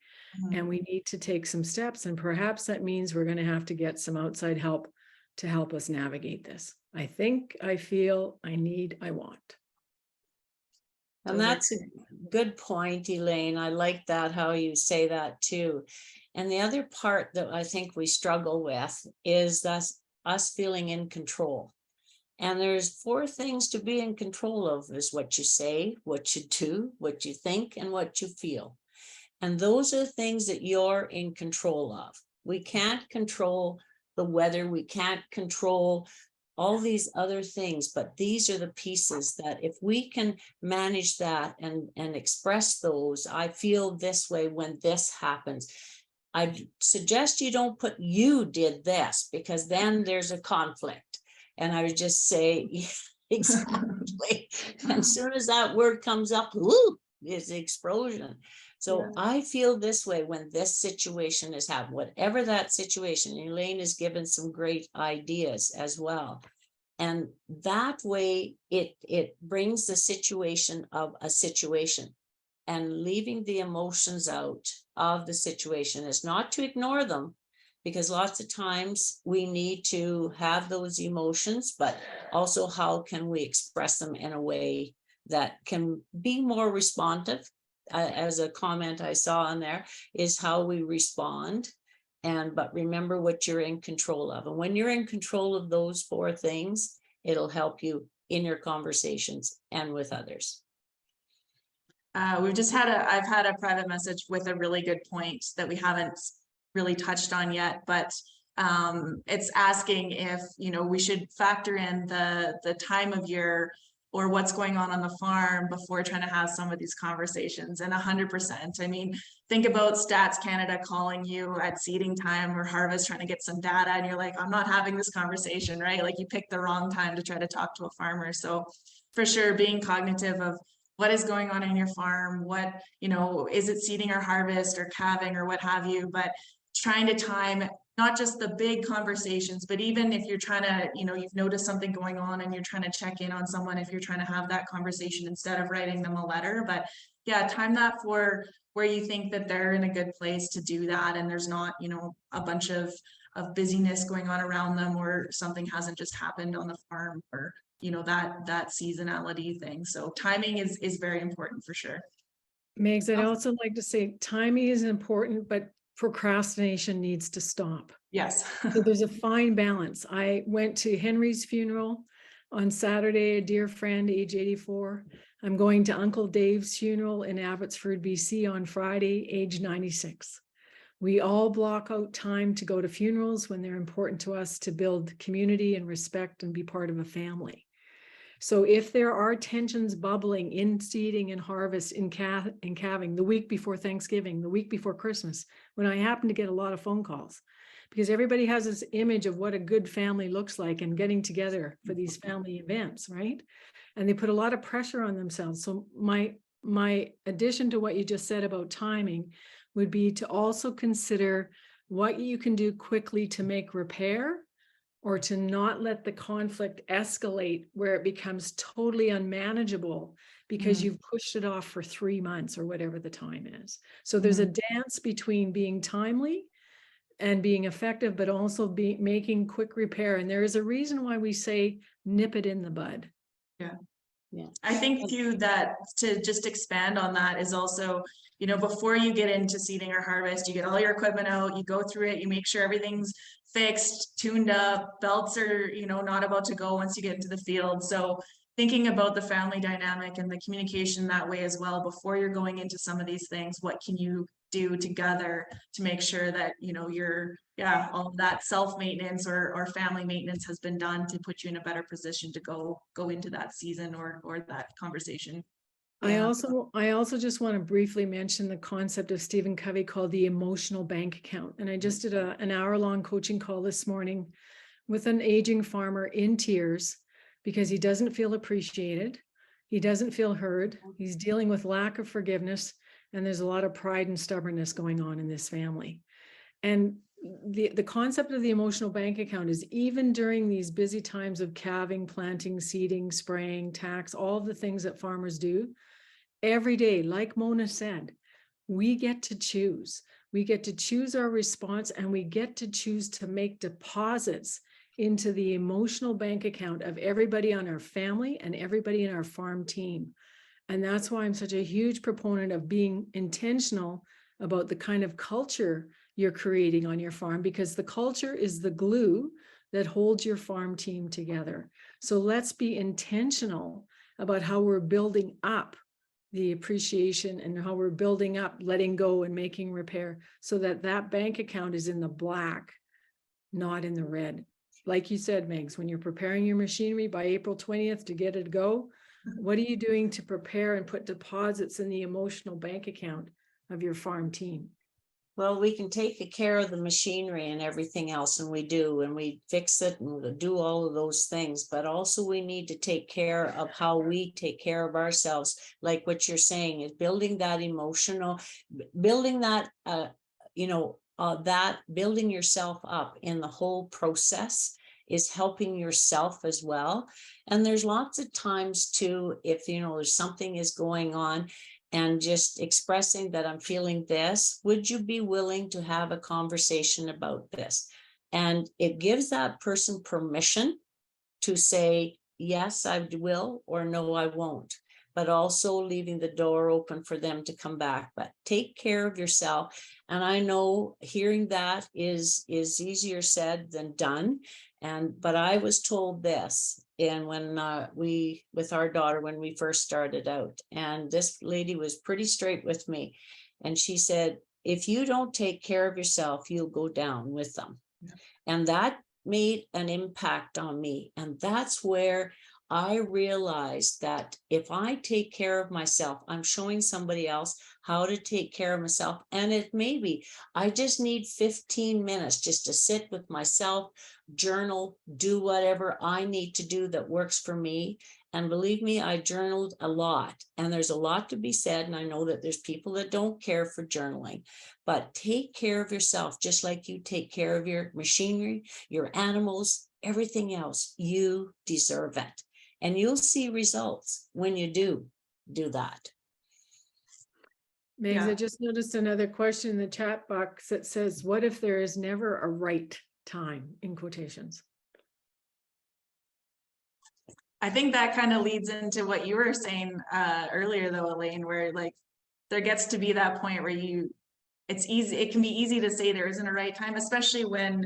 And we need to take some steps. And perhaps that means we're going to have to get some outside help to help us navigate this. I think, I feel, I need, I want. And that's a good point, Elaine. I like that, how you say that too. And the other part that I think we struggle with is us feeling in control. And there's 4 things to be in control of: is what you say, what you do, what you think, and what you feel. And those are things that you're in control of. We can't control the weather. We can't control all these other things, but these are the pieces that if we can manage that and express those, I feel this way when this happens. I suggest you don't put "you did this," because then there's a conflict. And I would just say, exactly. And as soon as that word comes up, whoo, is the explosion. So Yeah. I feel this way when this situation is happening, whatever that situation. Elaine has given some great ideas as well. And that way it brings the situation of a situation, and leaving the emotions out of the situation is not to ignore them, because lots of times we need to have those emotions, but also how can we express them in a way that can be more responsive. As a comment I saw in there is how we respond. But remember what you're in control of. And when you're in control of those 4 things, it'll help you in your conversations and with others. I've had a private message with a really good point that we haven't really touched on yet, but it's asking if, we should factor in the time of year or what's going on the farm before trying to have some of these conversations. And 100%. I mean, think about Stats Canada calling you at seeding time or harvest, trying to get some data, and you're like, I'm not having this conversation, right? Like you picked the wrong time to try to talk to a farmer. So for sure, being cognitive of what is going on in your farm, what, is it seeding or harvest or calving or what have you, but trying to time not just the big conversations, but even if you're trying to, you've noticed something going on and you're trying to check in on someone, if you're trying to have that conversation instead of writing them a letter. But yeah, time that for where you think that they're in a good place to do that. And there's not, a bunch of busyness going on around them, or something hasn't just happened on the farm, or, that seasonality thing. So timing is very important for sure. Megz, I'd also like to say timing is important, but procrastination needs to stop. Yes. So there's a fine balance. I went to Henry's funeral on Saturday, a dear friend, age 84. I'm going to Uncle Dave's funeral in Abbotsford, BC on Friday, age 96. We all block out time to go to funerals when they're important to us, to build community and respect and be part of a family. So if there are tensions bubbling in seeding and harvest, in calving, the week before Thanksgiving, the week before Christmas, when I happen to get a lot of phone calls, because everybody has this image of what a good family looks like and getting together for these family events, right? And they put a lot of pressure on themselves. So my addition to what you just said about timing would be to also consider what you can do quickly to make repair, or to not let the conflict escalate where it becomes totally unmanageable because you've pushed it off for 3 months or whatever the time is. So there's a dance between being timely and being effective, but also making quick repair. And there is a reason why we say nip it in the bud. Yeah. Yeah. I think too that to just expand on that is also, before you get into seeding or harvest, you get all your equipment out, you go through it, you make sure everything's fixed, tuned up, belts are, not about to go once you get into the field. So thinking about the family dynamic and the communication that way as well, before you're going into some of these things, what can you do together to make sure that, you're, all of that self-maintenance or family maintenance has been done to put you in a better position to go into that season or that conversation. Yeah. I also just want to briefly mention the concept of Stephen Covey called the emotional bank account. And I just did an hour-long coaching call this morning with an aging farmer in tears because he doesn't feel appreciated. He doesn't feel heard. He's dealing with lack of forgiveness. And there's a lot of pride and stubbornness going on in this family. And the concept of the emotional bank account is, even during these busy times of calving, planting, seeding, spraying, tax, all of the things that farmers do every day, like Mona said, we get to choose. We get to choose our response, and we get to choose to make deposits into the emotional bank account of everybody on our family and everybody in our farm team. And that's why I'm such a huge proponent of being intentional about the kind of culture you're creating on your farm, because the culture is the glue that holds your farm team together. So let's be intentional about how we're building up the appreciation and how we're building up, letting go and making repair so that that bank account is in the black, not in the red. Like you said, Megz, when you're preparing your machinery by April 20th to get it to go, what are you doing to prepare and put deposits in the emotional bank account of your farm team? Well, we can take care of the machinery and everything else, and we do, and we fix it and we do all of those things. But also we need to take care of how we take care of ourselves. Like what you're saying is building that emotional, building that, building yourself up in the whole process is helping yourself as well. And there's lots of times too, if there's something is going on, and just expressing that I'm feeling this, would you be willing to have a conversation about this? And it gives that person permission to say, yes, I will, or no, I won't, but also leaving the door open for them to come back. But take care of yourself. And I know hearing that is easier said than done. But I was told this, and when with our daughter, when we first started out, and this lady was pretty straight with me. And she said, if you don't take care of yourself, you'll go down with them. Yeah. And that made an impact on me. And that's where I realized that if I take care of myself, I'm showing somebody else how to take care of myself. And it maybe I just need 15 minutes just to sit with myself, journal, do whatever I need to do that works for me. And believe me, I journaled a lot, and there's a lot to be said. And I know that there's people that don't care for journaling, but take care of yourself, just like you take care of your machinery, your animals, everything else. You deserve it. And you'll see results when you do that. Megz, Yeah. I just noticed another question in the chat box that says, what if there is never a right time, in quotations? I think that kind of leads into what you were saying earlier though, Elaine, where like there gets to be that point where it can be easy to say there isn't a right time, especially when,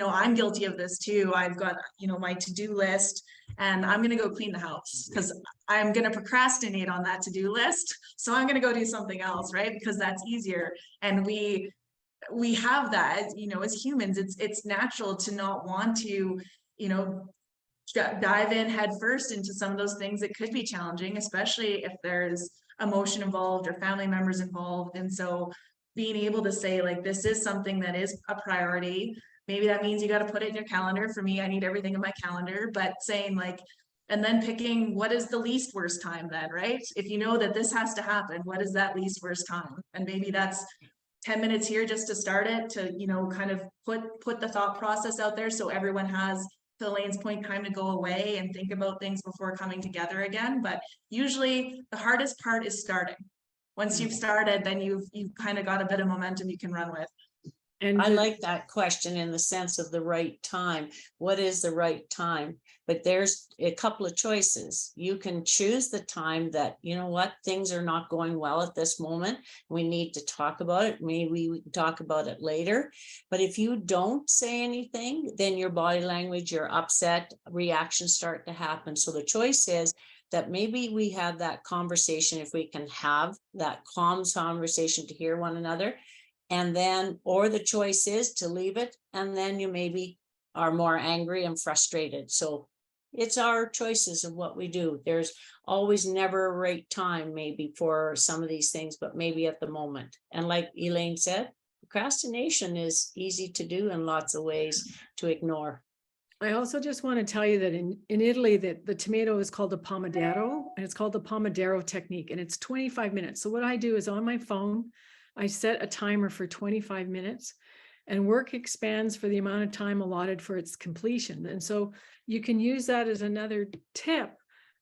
I'm guilty of this too. I've got, my to-do list, and I'm going to go clean the house because I'm going to procrastinate on that to-do list. So I'm going to go do something else, right? Because that's easier. And we have that, as humans, it's natural to not want to, dive in head first into some of those things that could be challenging, especially if there's emotion involved or family members involved. And so being able to say, like, this is something that is a priority. Maybe that means you got to put it in your calendar. For me, I need everything in my calendar, but saying like, and then picking what is the least worst time then, right? If you know that this has to happen, what is that least worst time? And maybe that's 10 minutes here just to start it, to, kind of put the thought process out there so everyone has, to Elaine's point, time to go away and think about things before coming together again. But usually the hardest part is starting. Once you've started, then you've kind of got a bit of momentum you can run with. And I like that question in the sense of the right time. What is the right time? But there's a couple of choices. You can choose the time that, things are not going well at this moment. We need to talk about it. Maybe we can talk about it later. But if you don't say anything, then your body language, your upset reactions start to happen. So the choice is that maybe we have that conversation, if we can have that calm conversation to hear one another. And then, or the choice is to leave it, and then you maybe are more angry and frustrated. So it's our choices of what we do. There's always never a right time maybe for some of these things, but maybe at the moment. And like Elaine said, procrastination is easy to do in lots of ways to ignore. I also just want to tell you that in Italy, that the tomato is called a Pomodero, and it's called the Pomodero Technique, and it's 25 minutes. So what I do is on my phone, I set a timer for 25 minutes, and work expands for the amount of time allotted for its completion. And so you can use that as another tip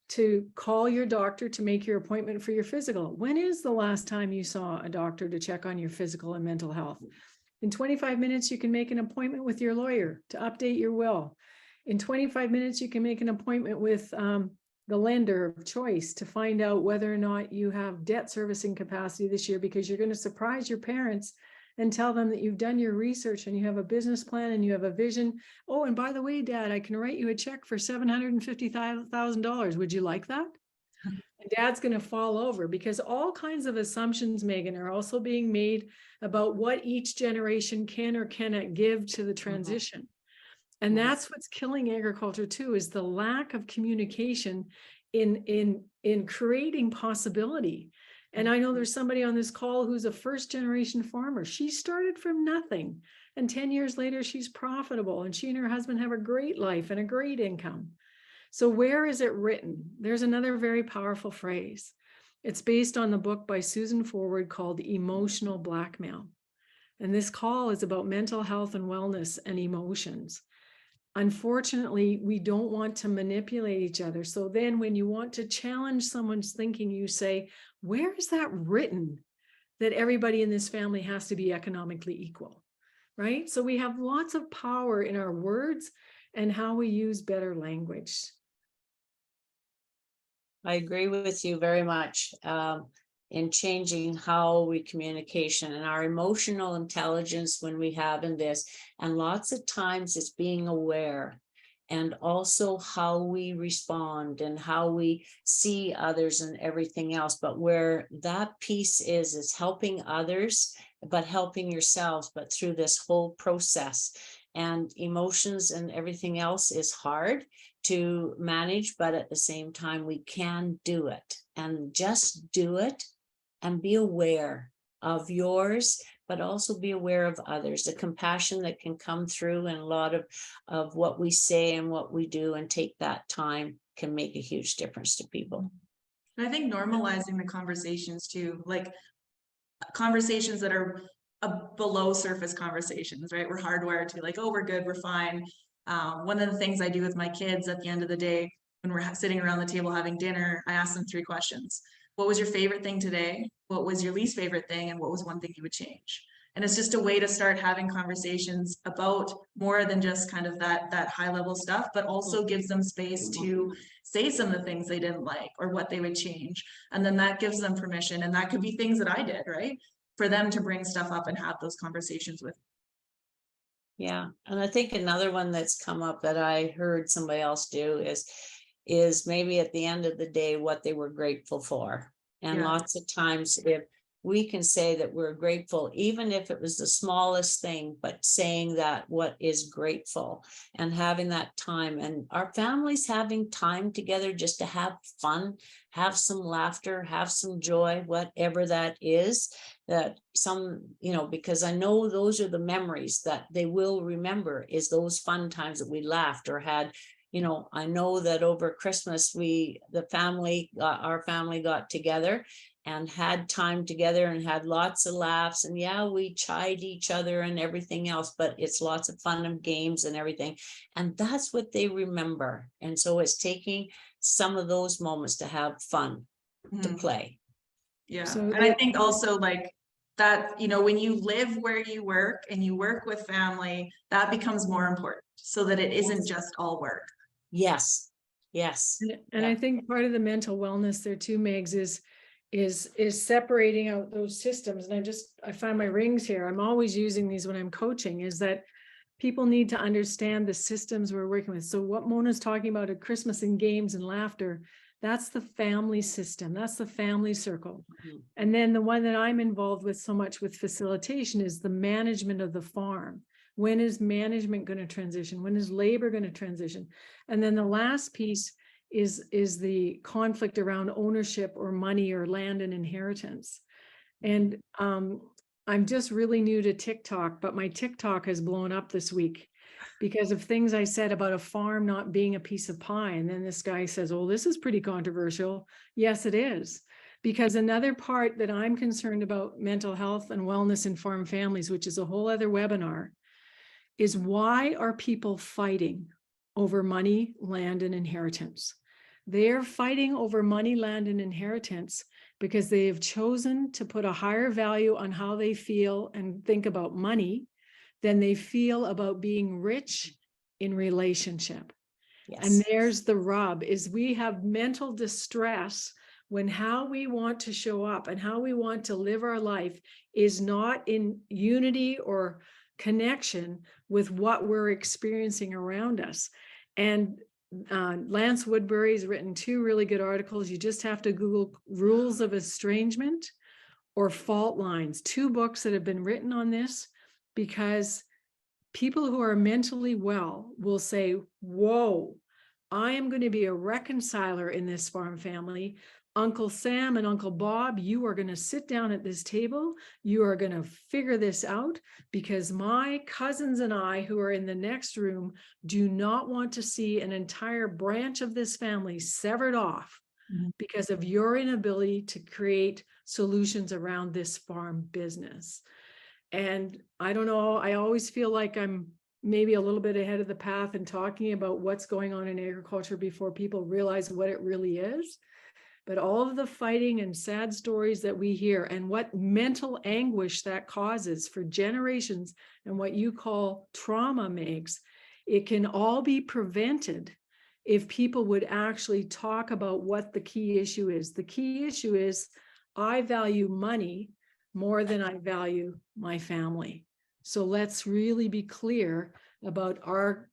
to call your doctor to make your appointment for your physical. When is the last time you saw a doctor to check on your physical and mental health? In 25 minutes, you can make an appointment with your lawyer to update your will. In 25 minutes, you can make an appointment with the lender of choice to find out whether or not you have debt servicing capacity this year, because you're going to surprise your parents and tell them that you've done your research and you have a business plan and you have a vision. Oh, and by the way, Dad, I can write you a check for $750,000. Would you like that? And dad's going to fall over, because all kinds of assumptions, Megan, are also being made about what each generation can or cannot give to the transition. And that's what's killing agriculture too, is the lack of communication in creating possibility. And I know there's somebody on this call who's a first generation farmer. She started from nothing, and 10 years later, she's profitable, and she and her husband have a great life and a great income. So where is it written? There's another very powerful phrase. It's based on the book by Susan Forward called Emotional Blackmail. And this call is about mental health and wellness and emotions. Unfortunately, we don't want to manipulate each other. So then when you want to challenge someone's thinking, you say, where is that written that everybody in this family has to be economically equal, right? So we have lots of power in our words and how we use better language. I agree with you very much in changing how we communication and our emotional intelligence when we have in this. And lots of times it's being aware, and also how we respond and how we see others and everything else. But where that piece is helping others, but helping yourselves, but through this whole process. And emotions and everything else is hard to manage, but at the same time, we can do it, and just do it and be aware of yours, but also be aware of others, the compassion that can come through in a lot of what we say and what we do, and take that time can make a huge difference to people. And I think normalizing the conversations too, like conversations that are below surface conversations, right? We're hardwired to like, oh, we're good, we're fine. One of the things I do with my kids at the end of the day, when we're sitting around the table having dinner, I ask them 3 questions. What was your favorite thing today? What was your least favorite thing? And what was one thing you would change? And it's just a way to start having conversations about more than just kind of that high level stuff, but also gives them space to say some of the things they didn't like or what they would change. And then that gives them permission. And that could be things that I did, right? For them to bring stuff up and have those conversations with. Yeah. And I think another one that's come up that I heard somebody else do is maybe at the end of the day, what they were grateful for. And Yeah. lots of times, if we can say that we're grateful, even if it was the smallest thing, but saying that what is grateful and having that time, and our families having time together just to have fun, have some laughter, have some joy, whatever that is, that some, because I know those are the memories that they will remember, is those fun times that we laughed or had. I know that over Christmas, our family got together and had time together and had lots of laughs, and we chide each other and everything else, but it's lots of fun and games and everything. And that's what they remember. And so it's taking some of those moments to have fun, to play. Yeah. So and I think also like that, when you live where you work and you work with family, that becomes more important, so that it isn't just all work. Yes. And I think part of the mental wellness there too, Megz, is separating out those systems. And I find my rings here. I'm always using these when I'm coaching, is that people need to understand the systems we're working with. So what Mona's talking about at Christmas and games and laughter, that's the family system. That's the family circle. Mm-hmm. And then the one that I'm involved with so much with facilitation is the management of the farm. When is management going to transition? When is labor going to transition? And then the last piece is the conflict around ownership or money or land and inheritance. And I'm just really new to TikTok, but my TikTok has blown up this week because of things I said about a farm not being a piece of pie. And then this guy says, oh, this is pretty controversial. Yes, it is. Because another part that I'm concerned about mental health and wellness in farm families, which is a whole other webinar, is why are people fighting over money, land, and inheritance? They're fighting over money, land, and inheritance because they have chosen to put a higher value on how they feel and think about money than they feel about being rich in relationship. Yes. And there's the rub, is we have mental distress when how we want to show up and how we want to live our life is not in unity or connection with what we're experiencing around us. And Lance Woodbury's written 2 really good articles. You just have to Google Rules of Estrangement or Fault Lines, 2 books that have been written on this, because people who are mentally well will say, whoa, I am going to be a reconciler in this farm family. Uncle Sam and Uncle Bob, you are going to sit down at this table. You are going to figure this out, because my cousins and I, who are in the next room, do not want to see an entire branch of this family severed off because of your inability to create solutions around this farm business. And I don't know, I always feel like I'm maybe a little bit ahead of the path in talking about what's going on in agriculture before people realize what it really is. But all of the fighting and sad stories that we hear, and what mental anguish that causes for generations, and what you call trauma makes, it can all be prevented if people would actually talk about what the key issue is. The key issue is, I value money more than I value my family. So let's really be clear about our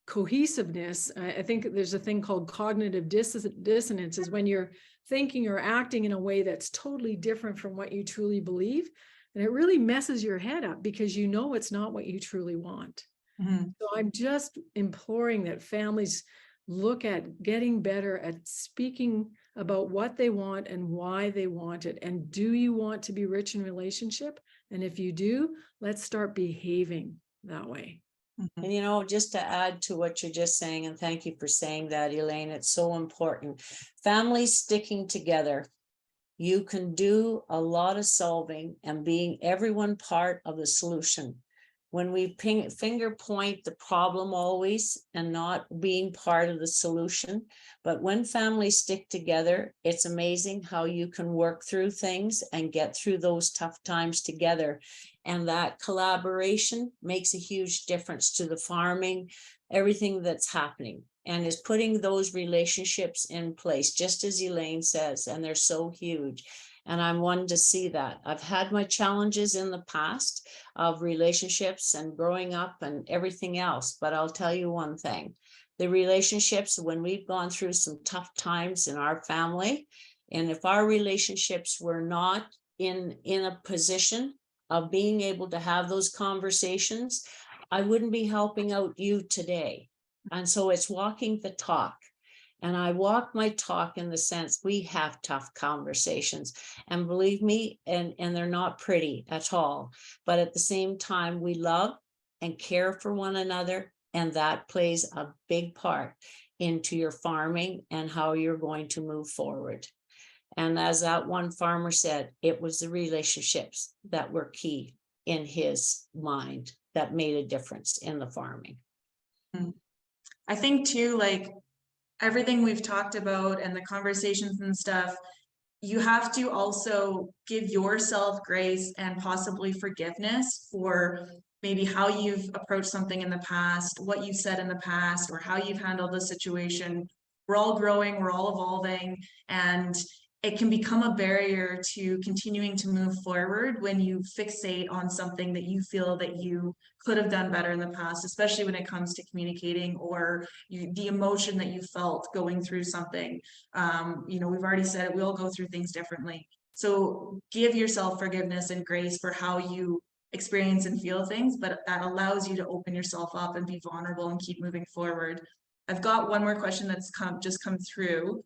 cohesiveness. I think there's a thing called cognitive dissonance, is when you're thinking or acting in a way that's totally different from what you truly believe. And it really messes your head up, because you know it's not what you truly want. So I'm just imploring that families look at getting better at speaking about what they want and why they want it. And do you want to be rich in relationship? And if you do, let's start behaving that way. And, you know, just to add to what you're just saying, and thank you for saying that, Elaine, it's so important. Families sticking together, you can do a lot of solving and being everyone part of the solution. When we finger point the problem always and not being part of the solution. But when families stick together, it's amazing how you can work through things and get through those tough times together. And that collaboration makes a huge difference to the farming, everything that's happening, and is putting those relationships in place, just as Elaine says, and they're so huge. And I'm one to see that. I've had my challenges in the past of relationships and growing up and everything else. But I'll tell you one thing, the relationships, when we've gone through some tough times in our family, and if our relationships were not in a position of being able to have those conversations, I wouldn't be helping out you today. And so it's walking the talk. And I walk my talk in the sense we have tough conversations, and believe me, and they're not pretty at all. But at the same time, we love and care for one another. And that plays a big part into your farming and how you're going to move forward. And as that one farmer said, it was the relationships that were key in his mind that made a difference in the farming. I think too, like everything we've talked about and the conversations and stuff, you have to also give yourself grace and possibly forgiveness for maybe how you've approached something in the past, what you've said in the past, or how you've handled the situation. We're all growing, we're all evolving, and it can become a barrier to continuing to move forward when you fixate on something that you feel that you could have done better in the past, especially when it comes to communicating or the emotion that you felt going through something. You know, we've already said it, we all go through things differently. So give yourself forgiveness and grace for how you experience and feel things, but that allows you to open yourself up and be vulnerable and keep moving forward. I've got one more question that's just come through.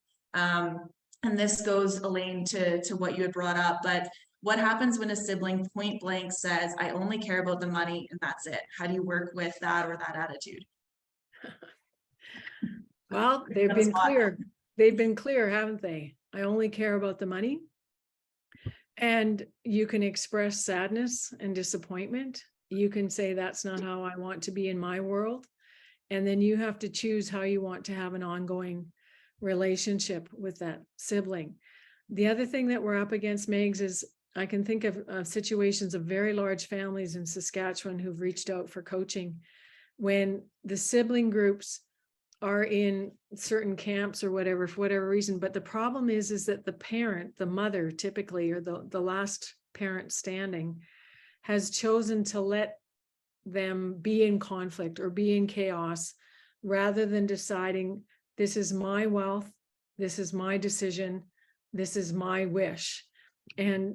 And this goes, Elaine, to what you had brought up, but what happens when a sibling point blank says, I only care about the money and that's it? How do you work with that or that attitude? Well, they've been clear. They've been clear, haven't they? I only care about the money. And you can express sadness and disappointment. You can say, that's not how I want to be in my world. And then you have to choose how you want to have an ongoing relationship with that sibling. The other thing that we're up against, Megz, is I can think of situations of very large families in Saskatchewan who've reached out for coaching when the sibling groups are in certain camps or whatever, for whatever reason. But the problem is that the parent, the mother typically, or the last parent standing, has chosen to let them be in conflict or be in chaos rather than deciding this is my wealth, this is my decision, this is my wish. And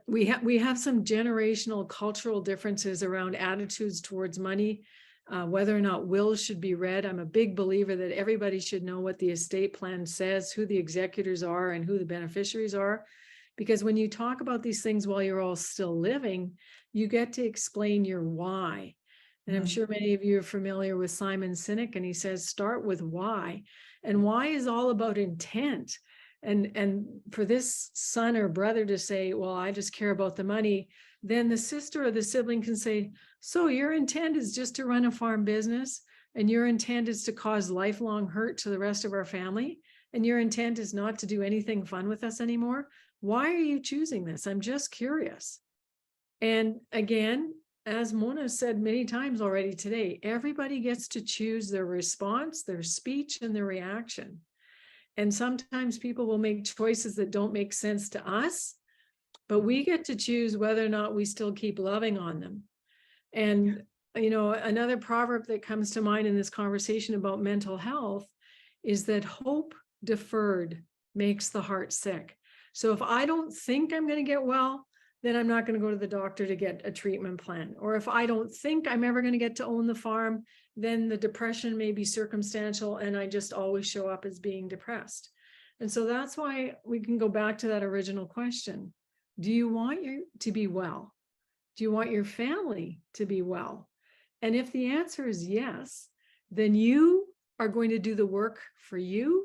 we have some generational cultural differences around attitudes towards money, whether or not wills should be read. I'm a big believer that everybody should know what the estate plan says, who the executors are and who the beneficiaries are. Because when you talk about these things while you're all still living, you get to explain your why. And I'm sure many of you are familiar with Simon Sinek, and he says, start with why. And why is all about intent. And for this son or brother to say, well, I just care about the money, then the sister or the sibling can say, so your intent is just to run a farm business, and your intent is to cause lifelong hurt to the rest of our family, and your intent is not to do anything fun with us anymore. Why are you choosing this? I'm just curious. And again, as Mona said many times already today, everybody gets to choose their response, their speech, and their reaction. And sometimes people will make choices that don't make sense to us, but we get to choose whether or not we still keep loving on them. And, you know, another proverb that comes to mind in this conversation about mental health is that hope deferred makes the heart sick. So if I don't think I'm going to get well, then I'm not going to go to the doctor to get a treatment plan. Or if I don't think I'm ever going to get to own the farm, then the depression may be circumstantial and I just always show up as being depressed. And so that's why we can go back to that original question. Do you want to be well? Do you want your family to be well? And if the answer is yes, then you are going to do the work for you,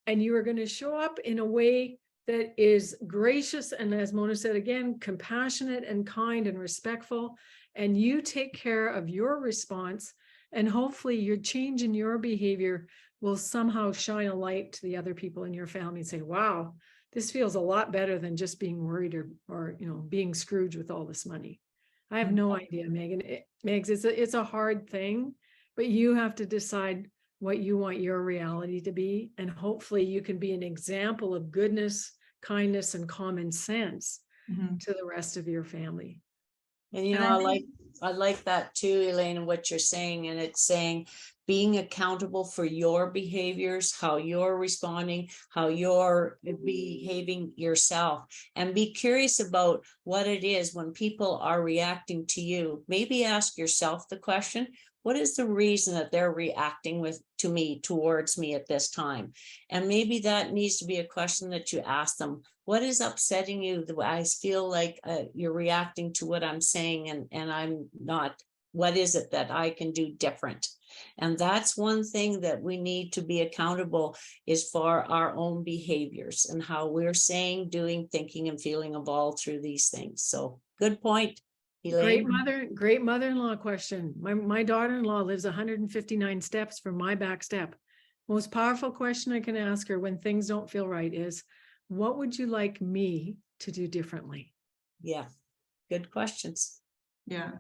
and you are going to show up in a way that is gracious and, as Mona said again, compassionate and kind and respectful. And you take care of your response, and hopefully your change in your behavior will somehow shine a light to the other people in your family and say, wow, this feels a lot better than just being worried or you know, being Scrooge with all this money. I have no idea, Megz, it's a hard thing, but you have to decide what you want your reality to be. And hopefully you can be an example of goodness, kindness, and common sense to the rest of your family. And you know, I like that too, Elaine, and what you're saying. And it's saying being accountable for your behaviors, how you're responding, how you're behaving yourself, and be curious about what it is when people are reacting to you. Maybe ask yourself the question, what is the reason that they're reacting towards me at this time? And maybe that needs to be a question that you ask them. What is upsetting you? I feel like you're reacting to what I'm saying and I'm not. What is it that I can do different? And that's one thing that we need to be accountable is for our own behaviors and how we're saying, doing, thinking, and feeling evolve through these things. So good point, Elaine. Great mother-in-law question. My daughter-in-law lives 159 steps from my back step. Most powerful question I can ask her when things don't feel right is, what would you like me to do differently? Yeah, good questions. Yeah.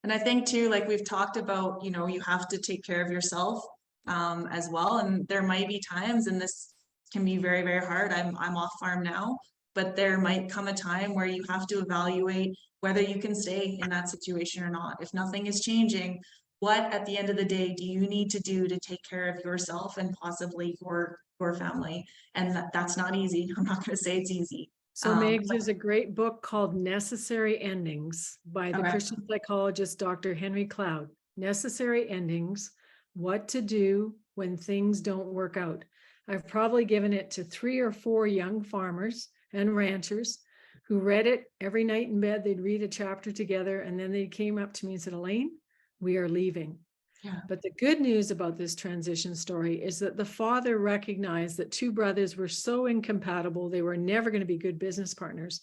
And I think too, like we've talked about, you know, you have to take care of yourself as well. And there might be times, and this can be very, very hard. I'm off farm now, but there might come a time where you have to evaluate whether you can stay in that situation or not. If nothing is changing, what at the end of the day do you need to do to take care of yourself and possibly your family? And that's not easy. I'm not going to say it's easy. So Megz, there's a great book called Necessary Endings by the Christian psychologist, Dr. Henry Cloud. Necessary Endings, What to Do When Things Don't Work Out. I've probably given it to 3 or 4 young farmers and ranchers who read it every night in bed. They'd read a chapter together, and then they came up to me and said, Elaine, we are leaving. Yeah. But the good news about this transition story is that the father recognized that 2 brothers were so incompatible, they were never going to be good business partners.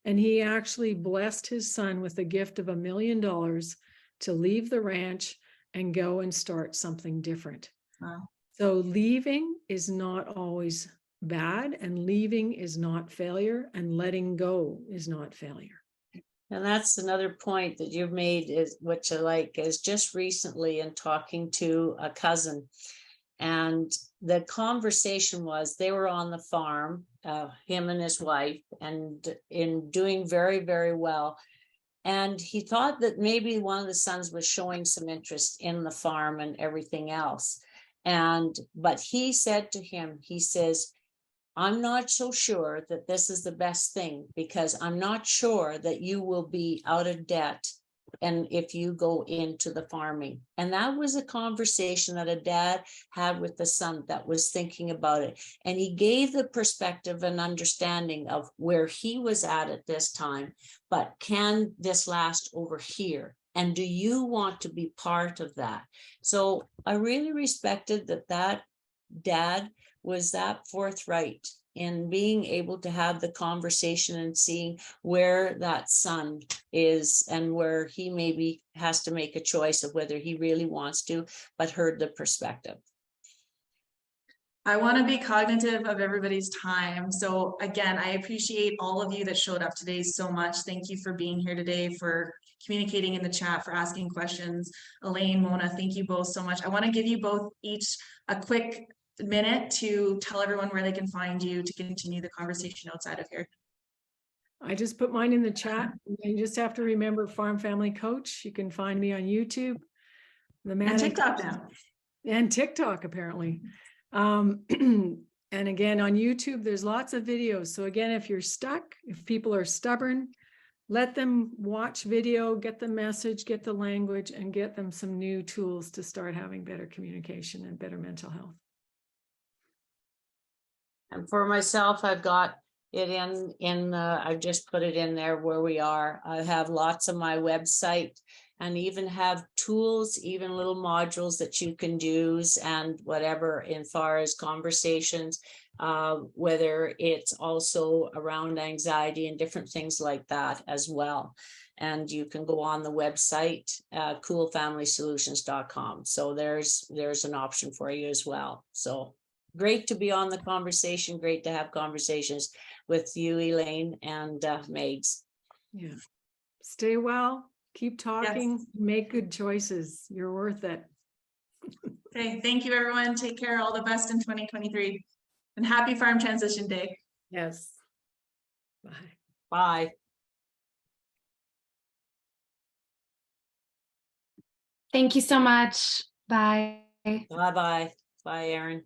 And he actually blessed his son with the gift of $1 million to leave the ranch and go and start something different. Wow. So leaving is not always bad, and leaving is not failure, and letting go is not failure. And that's another point that you've made, is which I like, is just recently in talking to a cousin, and the conversation was they were on the farm, him and his wife, and in doing very, very well. And he thought that maybe one of the sons was showing some interest in the farm and everything else. But he said to him, he says, I'm not so sure that this is the best thing, because I'm not sure that you will be out of debt and if you go into the farming. And that was a conversation that a dad had with the son that was thinking about it. And he gave the perspective and understanding of where he was at this time, but can this last over here? And do you want to be part of that? So I really respected that dad was that forthright in being able to have the conversation and seeing where that son is and where he maybe has to make a choice of whether he really wants to, but heard the perspective. I want to be cognitive of everybody's time. So again, I appreciate all of you that showed up today so much. Thank you for being here today, for communicating in the chat, for asking questions. Elaine, Mona, thank you both so much. I want to give you both each a quick minute to tell everyone where they can find you to continue the conversation outside of here. I just put mine in the chat. You just have to remember Farm Family Coach. You can find me on YouTube. And TikTok now. And TikTok, apparently. And again, on YouTube, there's lots of videos. So again, if you're stuck, if people are stubborn, let them watch video, get the message, get the language, and get them some new tools to start having better communication and better mental health. And for myself, I've got it I've just put it in there where we are. I have lots of my website and even have tools, even little modules that you can use and whatever in far as conversations, whether it's also around anxiety and different things like that as well. And you can go on the website, coolfamilysolutions.com. So there's an option for you as well. So great to be on the conversation. Great to have conversations with you, Elaine, and Megz. Yeah. Stay well, keep talking, Yes. make good choices. You're worth it. Okay, thank you everyone. Take care. All the best in 2023 and happy Farm Transition Day. Yes. Bye. Bye. Thank you so much. Bye. Bye-bye. Bye, Erin.